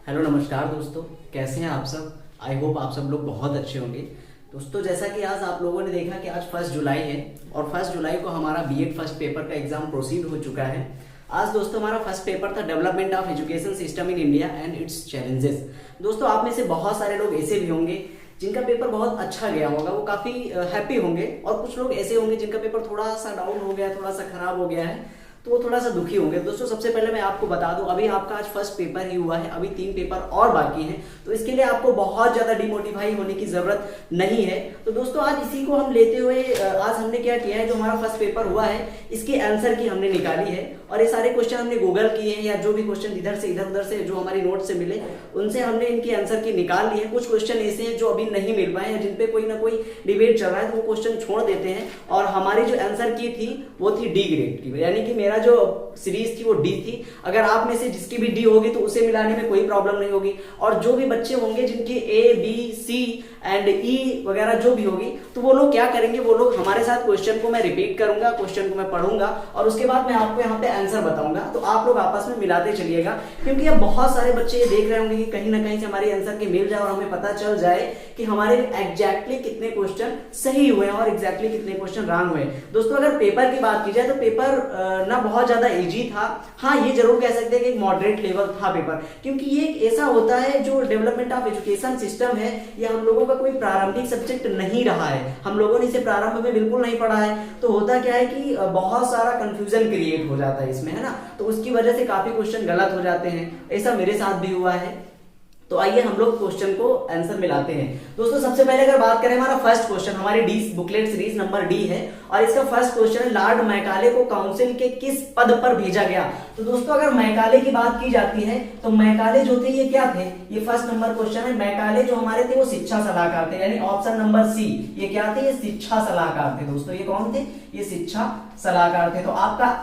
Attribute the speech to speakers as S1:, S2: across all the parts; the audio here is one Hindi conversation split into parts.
S1: हेलो नमस्कार दोस्तों, कैसे हैं आप सब। आई होप आप सब लोग बहुत अच्छे होंगे। दोस्तों जैसा कि आज आप लोगों ने देखा कि आज 1 जुलाई है और 1 जुलाई को हमारा बीएड फर्स्ट पेपर का एग्जाम प्रोसीड हो चुका है। आज दोस्तों हमारा फर्स्ट पेपर था development of education system in India and it's challenges. दोस्तों आप में से बहुत सारे लोग ऐसे भी होंगे जिनका पेपर बहुत अच्छा गया होगा, वो काफ़ी हैप्पी होंगे, और कुछ लोग ऐसे होंगे जिनका पेपर थोड़ा सा डाउन हो गया, थोड़ा सा खराब हो गया है, तो वो थोड़ा सा दुखी होंगे। दोस्तों सबसे पहले मैं आपको बता दूं, अभी आपका आज फर्स्ट पेपर ही हुआ है, अभी 3 पेपर और बाकी हैं, तो इसके लिए आपको बहुत ज़्यादा डिमोटिवाई होने की ज़रूरत नहीं है। तो दोस्तों आज इसी को हम लेते हुए आज हमने क्या किया है, जो हमारा फर्स्ट पेपर हुआ है इसके आंसर की हमने निकाली है, और ये सारे क्वेश्चन हमने गूगल किए हैं, या जो भी क्वेश्चन इधर से इधर उधर से जो हमारी नोट से मिले उनसे हमने इनके आंसर की निकाल ली है। कुछ क्वेश्चन ऐसे हैं जो अभी नहीं मिल पाए हैं, जिन पे कोई ना कोई डिबेट चल रहा है, तो वो क्वेश्चन छोड़ देते हैं। और हमारी जो आंसर की थी वो थी डी ग्रेड की, यानी कि मेरा जो सीरीज थी वो डी थी। अगर आप में से जिसकी भी डी होगी तो उसे मिलाने में कोई प्रॉब्लम नहीं होगी, और जो भी बच्चे होंगे जिनकी ए बी सी एंड ई वगैरह जो भी होगी, तो वो लोग क्या करेंगे, वो लोग हमारे साथ क्वेश्चन को मैं रिपीट करूंगा, क्वेश्चन को मैं पढ़ूंगा, और उसके बाद मैं आपको यहाँ पे आंसर बताऊंगा। तो आप लोग आपस में मिलाते चलिएगा, क्योंकि अब बहुत सारे बच्चे ये देख रहे होंगे कि कहीं ना कहीं से हमारे आंसर के मिल जाए और हमें पता चल जाए कि हमारे एग्जैक्टली कितने क्वेश्चन सही हुए हैं और एग्जैक्टली कितने क्वेश्चन रॉन्ग हुए। दोस्तों अगर पेपर की बात की जाए तो पेपर ना बहुत ज्यादा इजी था। हाँ ये जरूर कह सकते हैं कि एक मॉडरेट लेवल था पेपर, क्योंकि ये एक ऐसा होता है जो डेवलपमेंट ऑफ एजुकेशन सिस्टम है, ये हम लोगों का कोई प्रारंभिक सब्जेक्ट नहीं रहा है, हम लोगों ने इसे प्रारंभ में बिल्कुल नहीं पढ़ा है। तो होता क्या है कि बहुत सारा कंफ्यूजन क्रिएट हो जाता है इसमें, है ना, तो उसकी वजह से काफी क्वेश्चन गलत हो जाते हैं। ऐसा मेरे साथ भी हुआ है। तो आइए हम लोग क्वेश्चन को आंसर मिलाते हैं। दोस्तों सबसे पहले अगर बात करें, हमारा फर्स्ट क्वेश्चन हमारी D booklet series number D है, और इसका फर्स्ट क्वेश्चन है लॉर्ड मैकाले को काउंसिल के किस पद पर भेजा गया। तो दोस्तों अगर मैकाले की बात की जाती है तो मैकाले जो थे ये क्या थे, ये फर्स्ट नंबर क्वेश्चन है। मैकाले जो हमारे थे वो शिक्षा सलाहकार थे, यानी ऑप्शन नंबर सी, ये क्या थे, ये शिक्षा सलाहकार थे। दोस्तों ये कौन थे, ये शिक्षा सलाहकार थे। तो आपका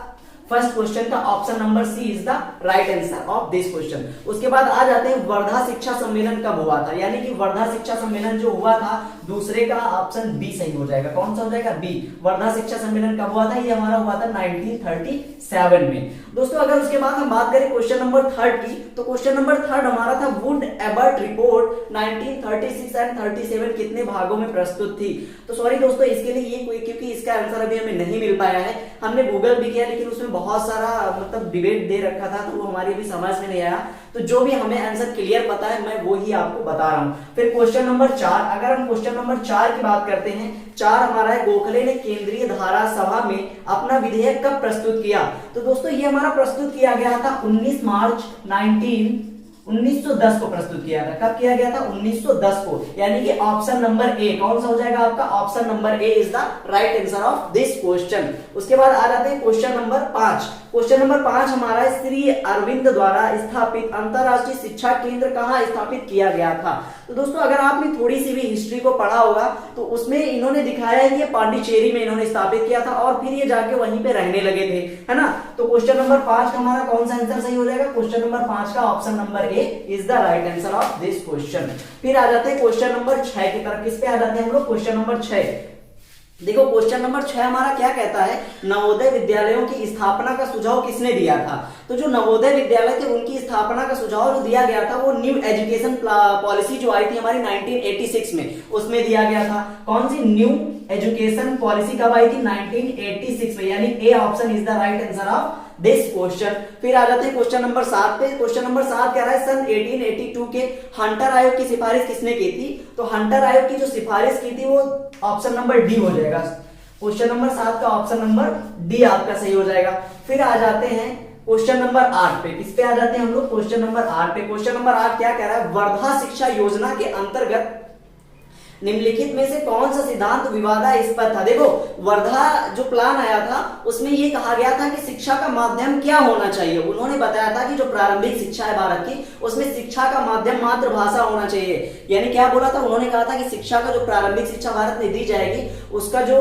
S1: फर्स्ट क्वेश्चन का option number C is the right answer of this question. उसके बाद आ जाते हैं वर्धा शिक्षा सम्मेलन कब हुआ था, यानी कि वर्धा शिक्षा सम्मेलन जो हुआ था, दूसरे का ऑप्शन बी सही हो जाएगा। कौन सा हो जाएगा, बी। वर्धा शिक्षा सम्मेलन कब हुआ था, ये हमारा हुआ था 1937 में। दोस्तों अगर उसके बाद हम बात करें क्वेश्चन नंबर 3 की, तो क्वेश्चन नंबर 3 हमारा था वुड एबर्ट रिपोर्ट 1936 एंड 37 कितने भागों में प्रस्तुत थी। तो सॉरी दोस्तों इसके लिए ये कोई, क्योंकि इसका आंसर अभी हमें नहीं मिल पाया है, हमने गूगल भी किया लेकिन उसमें बहुत सारा मतलब डिबेट दे रखा था, तो वो हमारी भी समझ में नहीं आया। तो जो भी हमें आंसर क्लियर पता है मैं वो ही आपको बता रहा हूं। फिर क्वेश्चन नंबर 4, अगर हम क्वेश्चन नंबर 4 की बात करते हैं, 4 हमारा है गोखले ने केंद्रीय धारा सभा में अपना विधेयक कब प्रस्तुत किया। तो दोस्तों ये हमारा प्रस्तुत किया गया था 19 मार्च 1910 को प्रस्तुत किया था। कब किया गया था, 1910 को, यानी कि ऑप्शन नंबर ए कौन सा हो जाएगा आपका, option number A is the right answer of this question. उसके बाद आ जाते हैं क्वेश्चन नंबर 5। क्वेश्चन नंबर 5 हमारा श्री अरविंद द्वारा स्थापित अंतरराष्ट्रीय शिक्षा केंद्र कहाँ स्थापित किया गया था। तो दोस्तों अगर आपने थोड़ी सी भी हिस्ट्री को पढ़ा होगा तो उसमें इन्होंने दिखाया है कि ये पांडिचेरी में इन्होंने स्थापित किया था, और फिर ये जाके वहीं पे रहने लगे थे, है ना। तो क्वेश्चन नंबर 5 का हमारा कौन सा आंसर सही हो जाएगा, क्वेश्चन नंबर 5 का option number A is the right answer of this question. फिर आ जाते हैं क्वेश्चन नंबर 6 की तरफ। किस पे आ जाते हैं हम लोग, क्वेश्चन नंबर 6। देखो क्वेश्चन नंबर 6 हमारा क्या कहता है, नवोदय विद्यालयों की स्थापना का सुझाव किसने दिया था। तो जो नवोदय विद्यालय थे उनकी स्थापना का सुझाव जो दिया गया था वो न्यू एजुकेशन पॉलिसी जो आई थी हमारी 1986 में, उसमें दिया गया था। कौन सी न्यू एजुकेशन पॉलिसी कब आई थी, 1986 में, यानी A option is the right answer of this question. फिर आ जाते हैं क्वेश्चन नंबर 7 पे। क्वेश्चन नंबर 7 कह रहा है सन 1882 के हंटर आयोग की सिफारिश किसने की थी। तो हंटर आयोग की जो सिफारिश की थी वो ऑप्शन नंबर डी हो जाएगा। क्वेश्चन नंबर 7 का ऑप्शन नंबर डी आपका सही हो जाएगा। फिर आ जाते हैं क्वेश्चन नंबर 8 पे। किस पे आ जाते हैं हम लोग, क्वेश्चन नंबर 8 पे। क्वेश्चन नंबर 8 क्या कह रहा है, वर्धा शिक्षा योजना के अंतर्गत निम्नलिखित में से कौन सा सिद्धांत विवादास्पद था। देखो वर्धा जो प्लान आया था उसमें ये कहा गया था कि शिक्षा का माध्यम क्या होना चाहिए। उन्होंने बताया था कि जो प्रारंभिक शिक्षा है भारत की उसमें शिक्षा का माध्यम मातृभाषा होना चाहिए। यानी क्या बोला था, उन्होंने कहा था कि शिक्षा का जो प्रारंभिक शिक्षा भारत में दी जाएगी उसका जो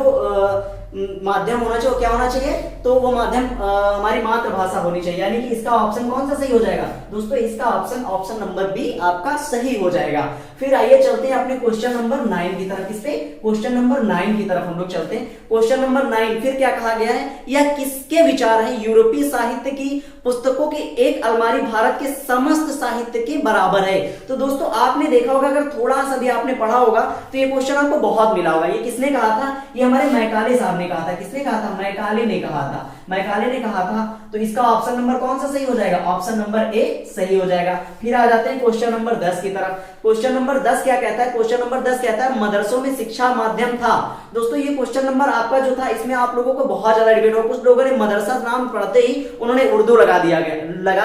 S1: माध्यम होना चाहिए, क्या होना चाहिए, तो वो माध्यम हमारी मातृभाषा होनी चाहिए। यानी कि इसका ऑप्शन कौन सा सही हो जाएगा दोस्तों, इसका ऑप्शन नंबर बी आपका सही हो जाएगा। फिर आइए चलते हैं अपने क्वेश्चन नंबर 9 की तरफ। किस पे, क्वेश्चन नंबर 9 की तरफ हम लोग चलते हैं। क्वेश्चन नंबर 9 फिर क्या कहा गया है, यह किसके विचार हैं यूरोपीय साहित्य की पुस्तकों की एक अलमारी भारत के समस्त साहित्य के बराबर है। तो दोस्तों आपने देखा होगा, अगर थोड़ा सा भी आपने पढ़ा होगा तो ये क्वेश्चन आपको बहुत मिला होगा। ये किसने कहा था? ये हमारे मैकाले साहब ने कहा था। किसने कहा था? मैकाले ने कहा था। मैकाले ने कहा था। तो इसका ऑप्शन नंबर कौन सा सही हो जाएगा? ऑप्शन नंबर ए सही हो जाएगा। फिर आ जाते हैं क्वेश्चन नंबर 10 की तरफ। क्वेश्चन नंबर 10 क्या कहता है? क्वेश्चन नंबर 10 कहता है मदरसों में शिक्षा माध्यम था। दोस्तों ये क्वेश्चन नंबर आपका जो था, इसमें आप लोगों को बहुत ज्यादा डिबेट हो। कुछ लोगों ने मदरसा नाम पढ़ते ही उन्होंने उर्दू लगा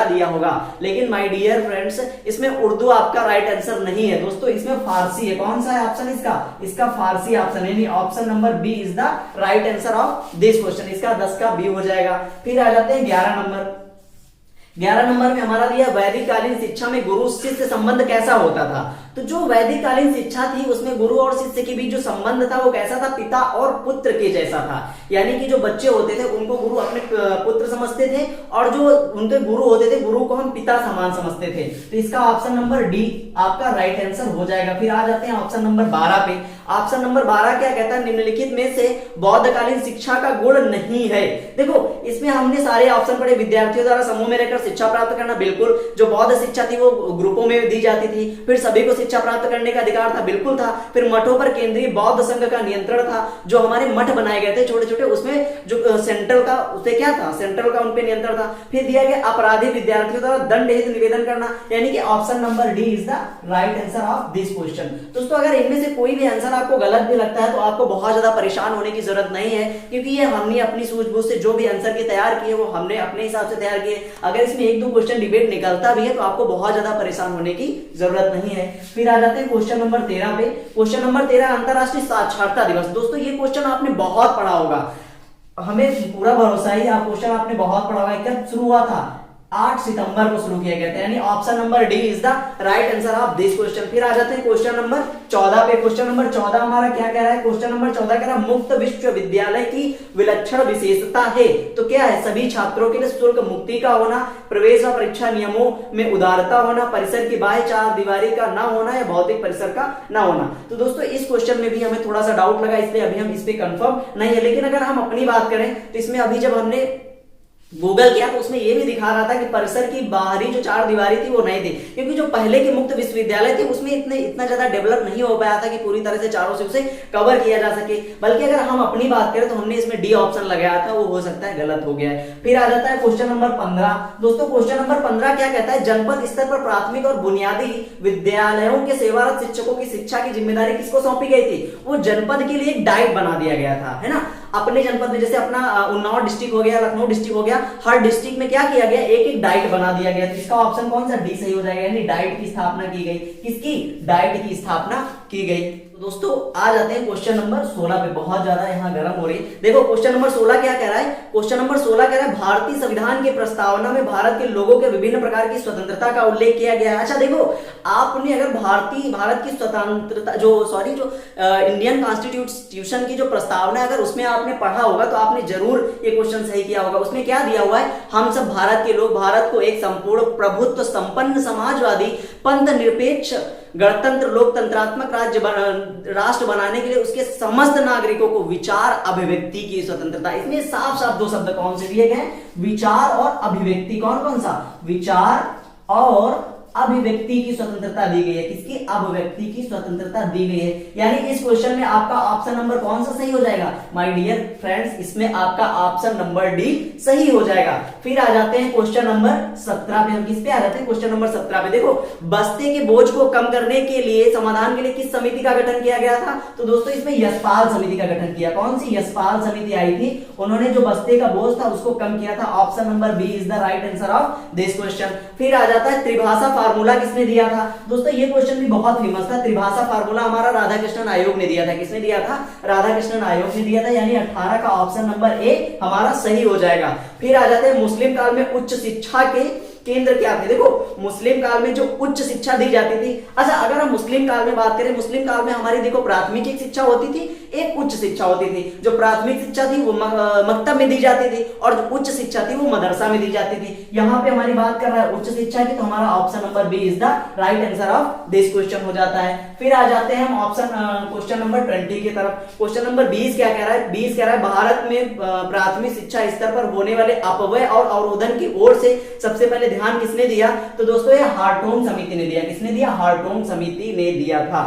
S1: दिया होगा, लेकिन माय डियर फ्रेंड्स, इसमें उर्दू आपका राइट आंसर नहीं है दोस्तों, इसमें फारसी है। कौन सा है ऑप्शन इसका फारसी ऑप्शन है, यानी option number B is the right answer of this question. इसका 10 का बी हो जाएगा। फिर आ जाते हैं 11 नंबर। 11 नंबर में हमारा दिया वैदिक कालीन शिक्षा में गुरु शिष्य संबंध कैसा होता था। तो जो वैदिक कालीन शिक्षा थी उसमें गुरु और शिष्य के बीच जो संबंध था वो कैसा था? पिता और पुत्र के जैसा था। यानी कि जो बच्चे होते थे उनको गुरु अपने पुत्र समझते थे, और जो उनके गुरु होते थे, गुरु को हम पिता समान समझते थे। तो इसका ऑप्शन नंबर डी आपका राइट आंसर हो जाएगा। फिर आ जाते हैं ऑप्शन नंबर 12 पे। ऑप्शन नंबर 12 क्या कहता है? निम्नलिखित में से बौद्धकालीन शिक्षा का गुण नहीं है। देखो इसमें हमने सारे ऑप्शन पढ़े। विद्यार्थियों द्वारा समूह में रहकर शिक्षा प्राप्त करना, बिल्कुल। जो बौद्ध शिक्षा थी वो ग्रुपों में दी जाती थी। फिर सभी को शिक्षा प्राप्त करने का अधिकार था, बिल्कुल था। फिर मठों पर केंद्रीय बौद्ध संघ का नियंत्रण था। जो हमारे मठ बनाए गए थे छोटे छोटे, उसमें जो सेंट्रल का उससे क्या था? सेंट्रल का उनपे नियंत्रण था। फिर दिया गया अपराधी विद्यार्थियों द्वारा दंड हेतु निवेदन करना, यानी कि option number D is the right answer of this question. दोस्तों अगर इनमें से कोई भी आंसर आपको गलत भी लगता है तो आपको बहुत ज्यादा परेशान होने की जरूरत नहीं है, क्योंकि ये हमने अपनी सूझबूझ से जो भी आंसर के तैयार किए वो हमने अपने हिसाब से तैयार किए। अगर इसमें एक दो क्वेश्चन डिबेट निकलता भी है तो आपको बहुत ज्यादा परेशान होने की जरूरत नहीं है। फिर आ जाते हैं क्वेश्चन नंबर 13 पे। क्वेश्चन नंबर 13 अंतरराष्ट्रीय साक्षरता दिवस। दोस्तों ये क्वेश्चन आपने बहुत पढ़ा होगा, हमें पूरा भरोसा है आप क्वेश्चन आपने बहुत पढ़ा होगा। कब शुरू हुआ था? 8 सितंबर को शुरू किया गया था, यानी option number D is the right answer of this question. फिर आ जाते हैं क्वेश्चन नंबर 14 पे। क्वेश्चन नंबर 14 हमारा क्या कह रहा है? क्वेश्चन नंबर 14 कह रहा है मुक्त विश्वविद्यालय की विलक्षण विशेषता है। तो क्या है? सभी छात्रों के लिए शुल्क मुक्ति का होना, प्रवेश और परीक्षा नियमों में उदारता होना, परिसर की बाह्य चार दीवारी का ना होना या भौतिक परिसर का ना होना। तो दोस्तों इस क्वेश्चन में भी हमें थोड़ा सा डाउट लगा, इसलिए अभी हम इस पे कंफर्म नहीं है। लेकिन अगर हम अपनी बात करें तो इसमें अभी जब हमने गूगल किया तो उसमें यह भी दिखा रहा था कि परिसर की बाहरी जो चार दीवारी थी वो नहीं थी, क्योंकि जो पहले के मुक्त विश्वविद्यालय थे उसमें इतना ज्यादा डेवलप नहीं हो पाया था कि पूरी तरह से चारों से उसे कवर किया जा सके। बल्कि अगर हम अपनी बात करें तो हमने इसमें डी ऑप्शन लगाया था, वो हो सकता है गलत हो गया है। फिर आ जाता है क्वेश्चन नंबर 15। दोस्तों क्वेश्चन नंबर 15 क्या कहता है? जनपद स्तर पर प्राथमिक और बुनियादी विद्यालयों के सेवारत शिक्षकों की शिक्षा की जिम्मेदारी किसको सौंपी गई थी? वो जनपद के लिए एक डाइट बना दिया गया था, है ना। अपने जनपद में जैसे अपना उन्नाव डिस्ट्रिक्ट हो गया, लखनऊ डिस्ट्रिक्ट हो गया, हर डिस्ट्रिक्ट में क्या किया गया? एक एक डाइट बना दिया गया। इसका ऑप्शन कौन सा? डी सही हो जाएगा, यानी डाइट की स्थापना की गई। किसकी? डाइट की स्थापना की गई। तो दोस्तों आ जाते हैं क्वेश्चन नंबर 16 पे। बहुत ज्यादा यहाँ गर्म हो रही। देखो क्वेश्चन नंबर 16 क्या कह रहा है? क्वेश्चन नंबर 16 कह रहा है भारतीय संविधान की प्रस्तावना में भारत के लोगों के विभिन्न प्रकार की स्वतंत्रता का उल्लेख किया गया है। अच्छा देखो, आपने अगर भारत की स्वतंत्रता जो इंडियन कॉन्स्टिट्यूशन की जो प्रस्तावना अगर उसमें आपने पढ़ा होगा तो आपने जरूर ये क्वेश्चन सही किया होगा। उसमें क्या दिया हुआ है? हम सब भारत के लोग भारत को एक संपूर्ण प्रभुत्व संपन्न समाजवादी पंथ निरपेक्ष गणतंत्र लोकतंत्रात्मक राष्ट्र बनाने के लिए उसके समस्त नागरिकों को विचार अभिव्यक्ति की स्वतंत्रता। इसमें साफ साफ दो शब्द कौन से दिए गए? विचार और अभिव्यक्ति। कौन कौन सा? विचार और अभिव्यक्ति की स्वतंत्रता दी गई है। किसकी? अभिव्यक्ति की स्वतंत्रता दी गई है। यानी इस क्वेश्चन में आपका ऑप्शन नंबर कौन सा सही हो जाएगा? माय डियर फ्रेंड्स, इसमें आपका ऑप्शन नंबर डी सही हो जाएगा। फिर आ जाते हैं क्वेश्चन नंबर 17 पे। हम किस पे आ जाते हैं? क्वेश्चन नंबर 17 पे। देखो बस्ते के बोझ को कम करने के लिए समाधान के लिए किस समिति का गठन किया गया था? तो दोस्तों इसमें यशपाल समिति का गठन किया। कौन सी? यशपाल समिति आई थी, उन्होंने जो बस्ते का बोझ था उसको कम किया था। Option number B is the right answer of this question. फिर आ जाता है त्रिभाषा फार्मूला किसने दिया था? दोस्तों ये क्वेश्चन भी बहुत फेमस था। त्रिभाषा फार्मूला हमारा राधाकृष्णन आयोग ने दिया था। किसने दिया था? राधाकृष्णन आयोग ने दिया था, यानी 18 का ऑप्शन नंबर ए हमारा सही हो जाएगा। फिर आ जाते हैं मुस्लिम काल में उच्च शिक्षा के केंद्र क्या थे? देखो मुस्लिम काल में जो उच्च शिक्षा दी जाती थी। अच्छा अगर हम मुस्लिम काल में बात करें, मुस्लिम काल में हमारी देखो प्राथमिक शिक्षा होती थी, एक उच्च शिक्षा होती थी। जो प्राथमिक शिक्षा थी वो मकतब में दी जाती थी और जो उच्च शिक्षा थी वो मदरसा में दी जाती थी। यहाँ पे हमारी बात कर रहा है उच्च शिक्षा की, तो हमारा option number B is the right answer of this question हो जाता है। फिर आ जाते हैं हम ऑप्शन क्वेश्चन नंबर 20 की तरफ। क्वेश्चन नंबर 20 क्या कह रहा है? 20 कह रहा है भारत में प्राथमिक शिक्षा स्तर पर होने वाले अपव्यय और अवरोधन की ओर से सबसे पहले ध्यान किसने दिया? तो दोस्तों ये हार्टोग समिति ने दिया। किसने दिया? हार्टोग समिति ने दिया था।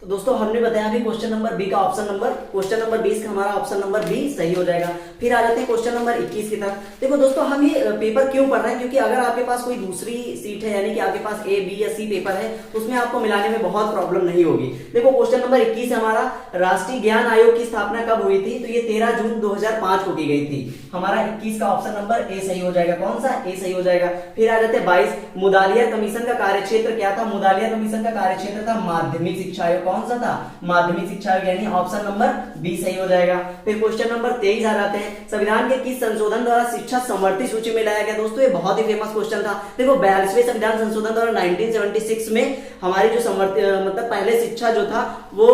S1: तो दोस्तों हमने बताया अभी क्वेश्चन नंबर बी का ऑप्शन नंबर, क्वेश्चन नंबर 20 का हमारा ऑप्शन नंबर बी सही हो जाएगा। फिर आ जाते हैं क्वेश्चन नंबर 21 की तरफ। देखो दोस्तों हम ये पेपर क्यों पढ़ रहे हैं? क्योंकि अगर आपके पास कोई दूसरी सीट है, यानी कि आपके पास ए, बी या सी पेपर है, उसमें आपको मिलाने में बहुत प्रॉब्लम नहीं होगी। देखो क्वेश्चन नंबर 21 हमारा, राष्ट्रीय ज्ञान आयोग की स्थापना कब हुई थी? तो ये 13 जून 2005 को की गई थी। हमारा 21 का ऑप्शन नंबर ए सही हो जाएगा। कौन सा? ए सही हो जाएगा। फिर आ जाते हैं 22, मुदालिया कमीशन का कार्यक्षेत्र क्या था? मुदालिया कमीशन का कार्यक्षेत्र था माध्यमिक शिक्षा आयोग। कौन सा था? माध्यमिक शिक्षा आयोग, यानी ऑप्शन नंबर बी सही हो जाएगा। फिर क्वेश्चन नंबर 23 आ जाते हैं, संविधान के किस संशोधन द्वारा शिक्षा समवर्ती सूची में लाया गया? दोस्तों ये बहुत ही फेमस क्वेश्चन था। देखो 42वें संविधान संशोधन द्वारा 1976 में हमारी जो समवर्ती मतलब पहले शिक्षा जो था वो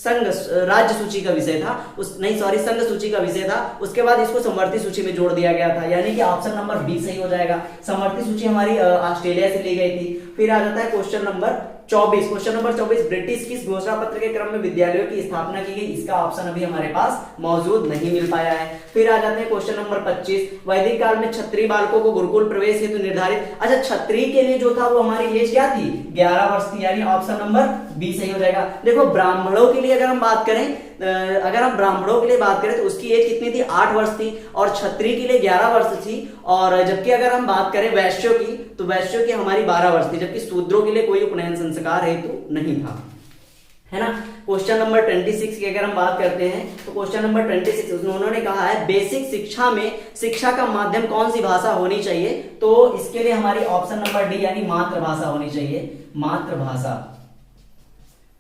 S1: संघ राज्य सूची का विषय था, संघ सूची का विषय था। उसके बाद इसको समवर्ती सूची में जोड़ दिया गया था, यानी कि ऑप्शन नंबर बी सही हो जाएगा। समवर्ती सूची हमारी ऑस्ट्रेलिया से ली गई थी। फिर आ जाता है question number 24। Question number 24, British किस घोषणा पत्र के क्रम में विद्यालयों की स्थापना की गई? इसका ऑप्शन अभी हमारे पास मौजूद नहीं मिल पाया है। फिर आ जाते हैं क्वेश्चन नंबर 25, वैदिक काल में क्षत्रिय बालकों को गुरुकुल प्रवेश हेतु निर्धारित, अच्छा क्षत्रिय के लिए जो था वो हमारी एज क्या थी? 11 वर्ष थी, यानी ऑप्शन नंबर बी सही हो जाएगा। देखो ब्राह्मणों के लिए अगर हम बात करें, तो उसकी एज कितनी थी? 8 वर्ष थी, और क्षत्रिय के लिए 11 वर्ष थी। और जबकि अगर हम बात करें वैश्यों की, तो वैश्यों की हमारी 12 वर्ष थी, जबकि शूद्रों के लिए कोई उपनयन संस्कार हेतु नहीं था, है ना। क्वेश्चन नंबर 26 की अगर हम बात करते हैं, तो क्वेश्चन नंबर 26 उन्होंने कहा है बेसिक शिक्षा में शिक्षा का माध्यम कौन सी भाषा होनी चाहिए? तो इसके लिए हमारी ऑप्शन नंबर डी, यानी मातृभाषा होनी चाहिए, मातृभाषा।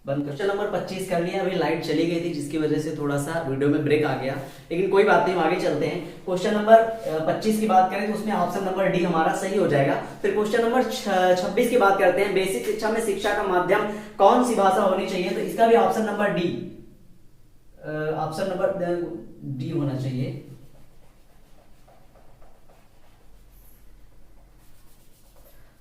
S1: बंद। क्वेश्चन नंबर 25 कर लिया। अभी लाइट चली गई थी जिसकी वजह से थोड़ा सा वीडियो में ब्रेक आ गया, लेकिन कोई बात नहीं, हम आगे चलते हैं। क्वेश्चन नंबर 25 की बात करें तो उसमें ऑप्शन नंबर डी हमारा सही हो जाएगा। फिर क्वेश्चन नंबर 26 की बात करते हैं, बेसिक शिक्षा में शिक्षा का माध्यम कौन सी भाषा होनी चाहिए? तो इसका भी option number D, option number D होना चाहिए।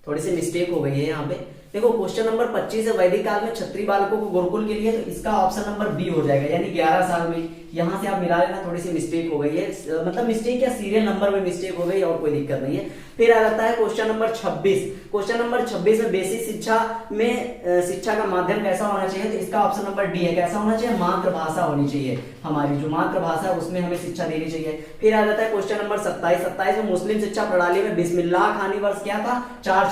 S1: थोड़ी सी मिस्टेक हो गई है यहाँ पे। देखो क्वेश्चन नंबर 25 है, वैदिक काल में क्षत्रिय बालकों को गुरुकुल के लिए, तो इसका ऑप्शन नंबर बी हो जाएगा, यानी 11 साल में। यहां से आप मिला लेना, थोड़ी सी मिस्टेक हो गई है, मतलब मिस्टेक क्या, सीरियल नंबर में मिस्टेक हो गई, और कोई दिक्कत नहीं है। फिर आ जाता है क्वेश्चन नंबर 26। क्वेश्चन नंबर 26 में बेसिक शिक्षा में शिक्षा का माध्यम कैसा होना चाहिए? तो इसका ऑप्शन नंबर डी है। कैसा होना चाहिए? मातृभाषा होनी चाहिए, हमारी जो मातृभाषा है उसमें हमें शिक्षा देनी चाहिए। फिर आ जाता है क्वेश्चन नंबर 27 में मुस्लिम शिक्षा प्रणाली में बिस्मिल्लाह खानी वर्ष क्या था? 4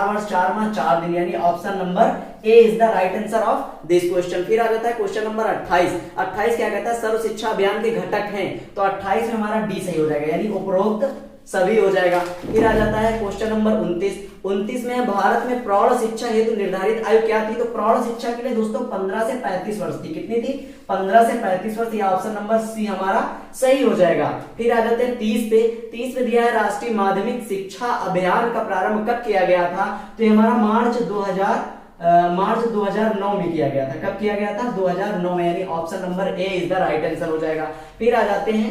S1: वर्ष 4 माह 4 दिन, यानी option number A is the right answer of this question. फिर आ जाता है क्वेश्चन नंबर 28 क्या कहता है? सर्व शिक्षा अभियान के घटक हैं, तो 28 में हमारा डी सही हो जाएगा, यानी उपरोक्त सभी हो जाएगा। फिर आ जाता है क्वेश्चन नंबर 29 में भारत में प्रौढ़ शिक्षा हेतु निर्धारित आयु क्या थी? तो प्रौढ़ शिक्षा के लिए दोस्तों 15 से 35 वर्ष थी। कितनी थी? 15 से 35 वर्ष, या ऑप्शन नंबर सी हमारा सही हो जाएगा। फिर आ जाते हैं 30 पे दिया है राष्ट्रीय माध्यमिक शिक्षा अभियान का प्रारंभ कब किया गया था? तो हमारा मार्च 2009 में किया गया था। कब किया गया था? 2009 में, यानी option number A is the right answer हो जाएगा। फिर आ जाते हैं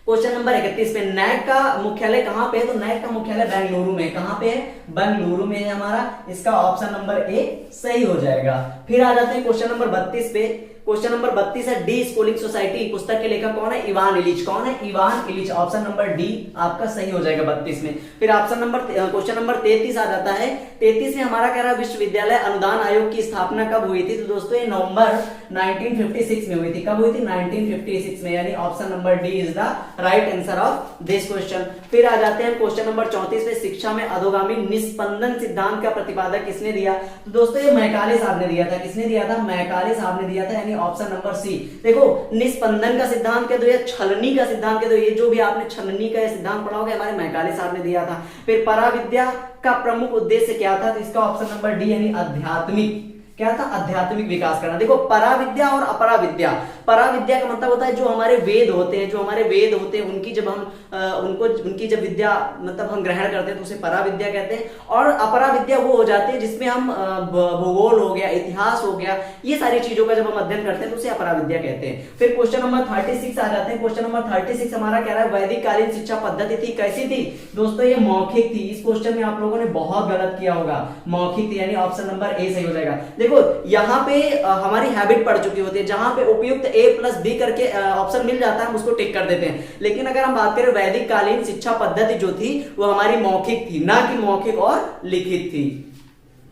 S1: क्वेश्चन नंबर 31 पे, नैक का मुख्यालय कहां पे है? तो नैक का मुख्यालय बेंगलुरु में। कहां पे है? बेंगलुरु में है हमारा, इसका ऑप्शन नंबर ए सही हो जाएगा। फिर आ जाते हैं क्वेश्चन नंबर 32 पे। क्वेश्चन नंबर 32 है डी स्कूलिंग सोसाइटी, पुस्तक के लेखक कौन है? Ivan Ilyich. कौन है? Ivan Ilyich. Option number D आपका सही हो जाएगा 32 में। फिर ऑप्शन नंबर क्वेश्चन नंबर 33 आ जाता है। 33 में हमारा कह रहा है विश्वविद्यालय अनुदान आयोग की स्थापना कब हुई थी? तो दोस्तों ये नवंबर 1956 में हुई थी। कब हुई थी? 1956 में, यानी option number D is the right answer of this question. फिर आ जाते हैं क्वेश्चन नंबर 34 पे, शिक्षा में अधोगामी निस्पंदन सिद्धांत का प्रतिपादक किसने दिया? तो दोस्तों ये मैकाले साहब ने दिया था। किसने दिया था? मैकाले साहब ने दिया था, ऑप्शन नंबर सी। देखो निस्पंदन का सिद्धांत कह दो या छलनी का सिद्धांत कह दो, ये जो भी आपने छलनी का सिद्धांत पढ़ा होगा हमारे मैकाले साहब ने दिया था। फिर पराविद्या का प्रमुख उद्देश्य क्या था? तो इसका ऑप्शन नंबर डी, यानी आध्यात्मिक, क्या था? आध्यात्मिक विकास करना। देखो पराविद्या और अपराविद्या, पराविद्या का मतलब होता है जो हमारे वेद होते हैं, उनकी जब हम उनको उनकी जब विद्या मतलब हम ग्रहण करते हैं तो उसे परा विद्या कहते हैं। और अपरा विद्या वो हो जाती है जिसमें हम भूगोल हो गया, इतिहास हो गया, ये सारी चीजों का जब हम अध्ययन करते हैं तो उसे अपरा विद्या कहते हैं। फिर क्वेश्चन नंबर 36 आ जाते हैं। क्वेश्चन नंबर 36 हमारा कह रहा है वैदिक कालीन शिक्षा पद्धति थी, कैसी थी दोस्तों? ये मौखिक थी। इस क्वेश्चन में आप लोगों ने बहुत गलत किया होगा, मौखिक थी, यानी ऑप्शन नंबर ए सही हो जाएगा। देखो यहाँ पे हमारी हैबिट पड़ चुकी होती है, जहां पे उपयुक्त ए प्लस बी करके ऑप्शन मिल जाता है हम उसको टिक कर देते हैं। लेकिन अगर हम बात करें वैदिक कालीन शिक्षा पद्धति जो थी वो हमारी मौखिक थी, ना कि मौखिक और लिखित थी।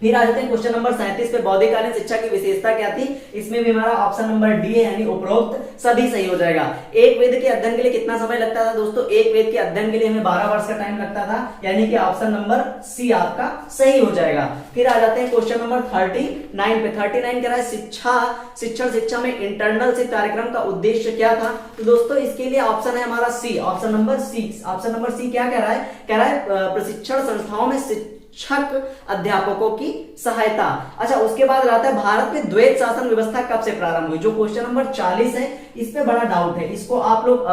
S1: फिर आ जाते हैं क्वेश्चन नंबर 37 पे, बौद्धिक कालीन शिक्षा की विशेषता क्या थी? इसमें भी हमारा ऑप्शन नंबर डी है, यानी उपरोक्त सभी सही हो जाएगा। एक वेद के अध्ययन के लिए कितना समय लगता था दोस्तों? एक वेद के अध्ययन के लिए हमें 12 वर्ष का टाइम लगता था, यानी कि ऑप्शन नंबर सी आपका सही हो जाएगा। फिर आ जाते हैं क्वेश्चन नंबर 39 पे। 39 कह रहा है शिक्षा में इंटरनल शिफ्ट कार्यक्रम का उद्देश्य क्या था? तो दोस्तों इसके लिए ऑप्शन है हमारा C, option number C. Option number C क्या कह रहा है? कह रहा है प्रशिक्षण संस्थाओं में शिक्षक अध्यापकों की सहायता। अच्छा, उसके बाद आता है भारत में द्वैत शासन व्यवस्था कब से प्रारंभ हुई? जो क्वेश्चन नंबर 40 है इस पे बड़ा डाउट है, इसको आप लोग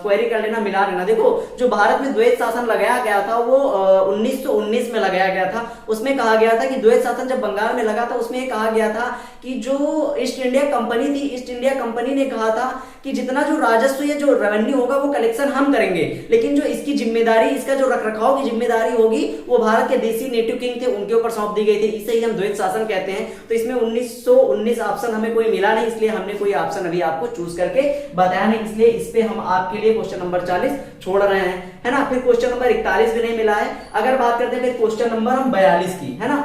S1: क्वेरी कर लेना, मिला लेना। देखो जो भारत में द्वैत शासन लगाया गया था वो 1919 में लगाया गया था। उसमें कहा गया था कि द्वैत शासन जब बंगाल में लगा था उसमें कहा गया था कि जो ईस्ट इंडिया कंपनी थी, ईस्ट इंडिया कंपनी ने कहा था कि जितना जो राजस्व या जो रेवेन्यू होगा वो कलेक्शन हम करेंगे, लेकिन जो इसकी जिम्मेदारी, इसका जो रखरखाव की जिम्मेदारी होगी वो भारत के देसी नेटिव किंग थे उनके ऊपर सौंप दी गई थी। इसे ही हम द्वैत शासन कहते हैं। तो इसमें 1919 ऑप्शन हमें कोई मिला नहीं, इसलिए हमने कोई ऑप्शन अभी आपको चूज करके बताया नहीं, इसलिए इस पे हम आपके लिए क्वेश्चन नंबर 40 छोड़ रहे हैं, है ना। फिर क्वेश्चन नंबर 41 भी नहीं मिला है। अगर बात करते हैं फिर क्वेश्चन नंबर हम 42 की, है ना।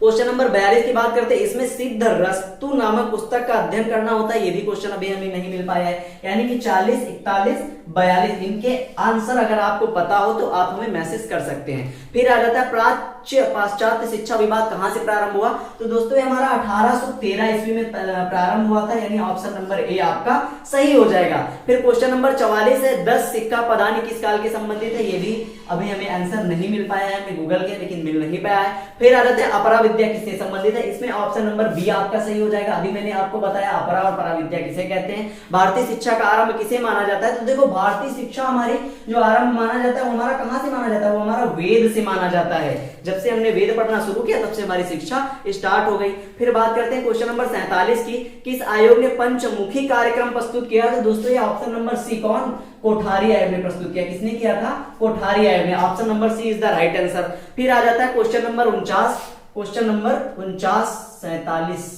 S1: क्वेश्चन नंबर 42 की बात करते हैं, इसमें सिद्ध रस्तु नामक पुस्तक का अध्ययन करना होता है। ये भी क्वेश्चन अभी हमें नहीं मिल पाया है, यानी कि 40, 41, 42 इनके आंसर अगर आपको पता हो तो आप हमें मैसेज कर सकते हैं। फिर आ जाता है पाश्चात्य शिक्षा विवाद कहां से प्रारंभ हुआ? तो दोस्तों ये हमारा 1813 ईस्वी में प्रारंभ हुआ था, यानी ऑप्शन नंबर ए आपका सही हो जाएगा। फिर क्वेश्चन नंबर 44 है, 10 सिक्का पदानी किस काल के संबंधित है? ये भी अभी हमें आंसर नहीं मिल पाया है, हमने गूगल किया लेकिन मिल नहीं पाया है। फिर आ जाते हैं अपरा विद्या किससे संबंधित है? इसमें ऑप्शन नंबर बी आपका सही हो जाएगा। अभी मैंने आपको बताया अपरा और परा विद्या किसे कहते हैं। भारतीय शिक्षा का आरंभ किसे माना जाता है? तो देखो भारतीय शिक्षा हमारी जो आरंभ माना जाता है वो हमारा कहां से माना जाता है? वो हमारा वेद से माना जाता है। जब से हमने वेद पढ़ना शुरू किया तब से हमारी शिक्षा स्टार्ट हो गई। फिर बात करते हैं क्वेश्चन नंबर 47 की, किस आयोग ने पंचमुखी कार्यक्रम प्रस्तुत किया? तो दोस्तों ये ऑप्शन नंबर सी, कौन? कोठारी आयोग ने प्रस्तुत किया। किसने किया था? कोठारी आयोग ने। Option number C is the right answer. फिर आ जाता है क्वेश्चन नंबर 49, क्वेश्चन नंबर 49,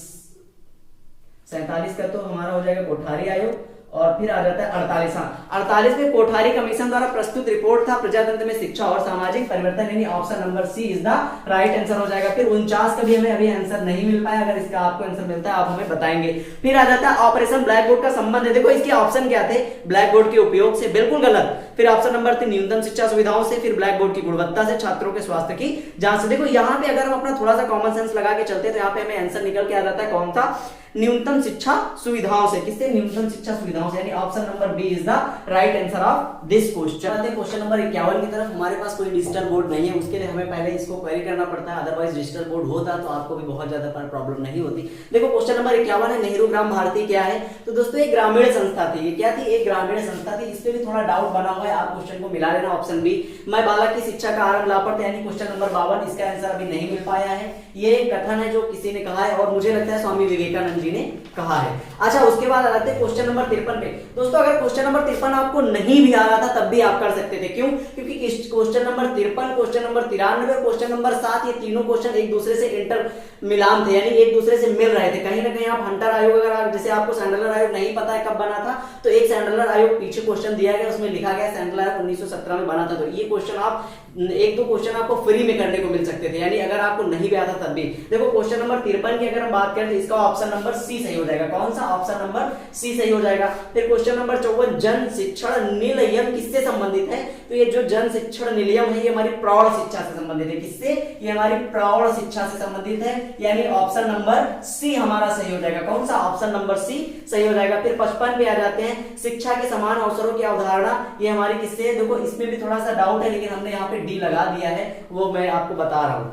S1: 47 का तो हमारा हो जाएगा कोठारी आयोग। और फिर आ जाता है 48। 48 में कोठारी कमीशन द्वारा प्रस्तुत रिपोर्ट था प्रजातंत्र में शिक्षा और सामाजिक परिवर्तन, यानी option number C is the right answer हो जाएगा। फिर 49 का भी हमें अभी आंसर नहीं मिल पाया, अगर इसका आपको आंसर मिलता है आप हमें बताएंगे। फिर आ जाता है ऑपरेशन ब्लैक बोर्ड का संबंध है। देखो इसके ऑप्शन क्या थे? ब्लैक बोर्ड के उपयोग से, बिल्कुल गलत। फिर ऑप्शन नंबर 3 न्यूनतम शिक्षा सुविधाओं से, फिर ब्लैक बोर्ड की गुणवत्ता से, छात्रों के स्वास्थ्य की जांच से। देखो यहाँ पे अगर हम अपना थोड़ा सा कॉमन सेंस लगा के चलते तो यहाँ पे हमें आंसर निकल के आ जाता है कौन सा? न्यूनतम शिक्षा सुविधाओं से। किससे? न्यूनतम शिक्षा सुविधाओं से, यानी option number B is the right answer of this question. Question number 51 की तरफ। हमारे पास कोई डिजिटल बोर्ड नहीं है, उसके लिए हमें पहले इसको क्वेरी करना पड़ता है, अदरवाइज डिजिटल बोर्ड होता तो आपको भी बहुत ज्यादा प्रॉब्लम नहीं होती। देखो क्वेश्चन नंबर 51 है, नेहरू ग्राम भारती क्या है? तो दोस्तों एक ग्रामीण संस्था थी। ये क्या थी? एक ग्रामीण संस्था थी। इस पे भी थोड़ा डाउट बना हुआ है, आप क्वेश्चन को मिला लेना। ऑप्शन बी, मैं बालक की शिक्षा का आरंभ लापरवाही, यानी क्वेश्चन नंबर 52, इसका आंसर अभी नहीं मिल पाया है। ये कथन है जो किसी ने कहा है और मुझे लगता है स्वामी विवेकानंद जी ने कहा है। अच्छा, उसके बाद आते हैं क्वेश्चन नंबर 53 पे। दोस्तों अगर क्वेश्चन नंबर 53 आपको नहीं भी आ रहा था तब भी आप कर सकते थे। क्यों? क्योंकि क्वेश्चन नंबर 53, क्वेश्चन नंबर 93 और क्वेश्चन नंबर 7 ये तीनों क्वेश्चन एक दूसरे से इंटर मिलान थे, यानी एक दूसरे से मिल रहे थे। कहीं ना कहीं आप हंटर आयोग, अगर जैसे आपको सैंडलर आयोग नहीं पता है कब बना था, तो एक सैंडलर आयोग पीछे क्वेश्चन दिया गया, उसमें लिखा गया सैंडलर आयोग 1917 में बना था। तो ये क्वेश्चन आप एक दो क्वेश्चन आपको फ्री में करने को मिल सकते थे, यानी अगर आपको नहीं भी आता तब भी। देखो क्वेश्चन नंबर 53 की अगर हम बात करें तो इसका ऑप्शन नंबर सी सही हो जाएगा। कौन सा? ऑप्शन नंबर सी सही हो जाएगा। फिर क्वेश्चन नंबर 54, जन शिक्षण निलयम किससे संबंधित है? तो ये जो जन शिक्षण निलयम है ये हमारी प्रौढ़ शिक्षा से संबंधित है। किससे? ये हमारी प्रौढ़ शिक्षा से संबंधित है, यानी ऑप्शन नंबर सी हमारा सही हो जाएगा। कौन सा? ऑप्शन नंबर सी सही हो जाएगा। फिर 55 पे आ जाते हैं, शिक्षा के समान अवसरों की अवधारणा, ये हमारी किससे है? देखो इसमें भी थोड़ा सा डाउट है, लेकिन हमने यहाँ पे डी लगा दिया है, वो मैं आपको बता रहा हूं।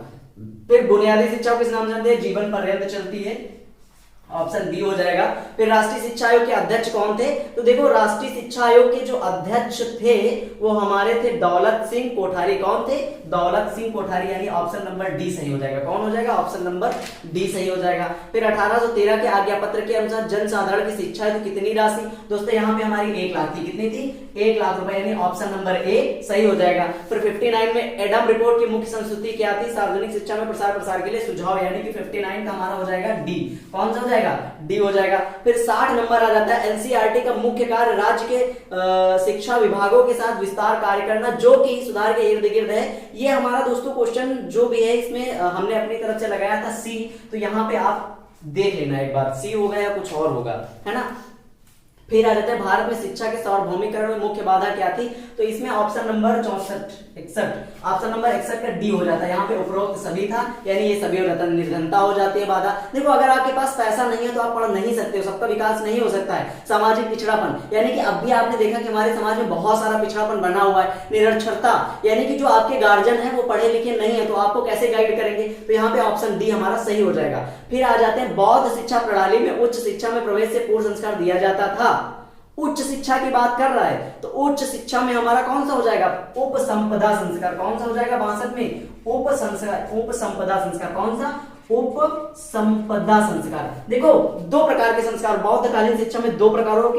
S1: फिर बुनियादी शिक्षा किस नाम से जानते हैं? जीवन पर्यंत चलती है। ऑप्शन बी हो जाएगा। फिर राष्ट्रीय शिक्षा आयोग के अध्यक्ष कौन थे? तो देखो राष्ट्रीय शिक्षा आयोग के जो अध्यक्ष थे वो हमारे थे दौलत सिंह कोठारी। कौन थे? दौलत सिंह कोठारी, यानी ऑप्शन नंबर डी सही हो जाएगा। कौन हो जाएगा? ऑप्शन नंबर डी सही हो जाएगा। फिर 1813 के आज्ञा पत्र के अनुसार जनसाधारण की शिक्षा है तो कितनी राशि? दोस्तों यहाँ पे हमारी 1 लाख थी। कितनी थी? 1 लाख रुपए, यानी ऑप्शन नंबर ए सही हो जाएगा। फिर 59 में एडम रिपोर्ट की मुख्य संस्तुति क्या थी? सार्वजनिक शिक्षा में प्रसार के लिए सुझाव, यानी कि 59 का हमारा हो जाएगा डी। कौन सा हो जाएगा? डी हो जाएगा। फिर 60 नंबर आ जाता है एनसीईआरटी का मुख्य कार्य राज्य के शिक्षा विभागों के साथ विस्तार कार्य करना जो कि सुधार के इर्द गिर्द है। ये हमारा दोस्तों क्वेश्चन जो भी है इसमें हमने अपनी तरफ से लगाया था सी, तो यहाँ पे आप देख लेना एक बार सी होगा या कुछ और होगा, है ना। फिर आ जाता है भारत में शिक्षा के सार्वभौमिकरण में मुख्य बाधा क्या थी? तो इसमें ऑप्शन नंबर 61 ऑप्शन नंबर 61 का डी हो जाता है। यहाँ पे उपरोक्त सभी था, यानी ये सभी हो जाता है, निर्धनता हो जाती है बाधा। देखो अगर आपके पास पैसा नहीं है तो आप पढ़ नहीं सकते हो, सबका विकास नहीं हो सकता है। सामाजिक पिछड़ापन, यानी कि अब भी आपने देखा कि हमारे समाज में बहुत सारा पिछड़ापन बना हुआ है। निरक्षरता, यानी कि जो आपके गार्जियन है वो पढ़े लिखे नहीं है तो आपको कैसे गाइड करेंगे? तो यहाँ पे ऑप्शन डी हमारा सही हो जाएगा। फिर आ जाते हैं बौद्ध शिक्षा प्रणाली में उच्च शिक्षा में प्रवेश से पूर्व संस्कार दिया जाता था। उच्च शिक्षा की बात कर रहा है तो उच्च शिक्षा में हमारा कौन सा हो जाएगा? उपसंपदा संस्कार। कौन सा हो जाएगा? 62 में उपसंपदा संस्कार। कौन सा? उपसंपदा संस्कार। देखो दो प्रकार के संस्कार, बौद्धकालीन शिक्षा में दो प्रकारों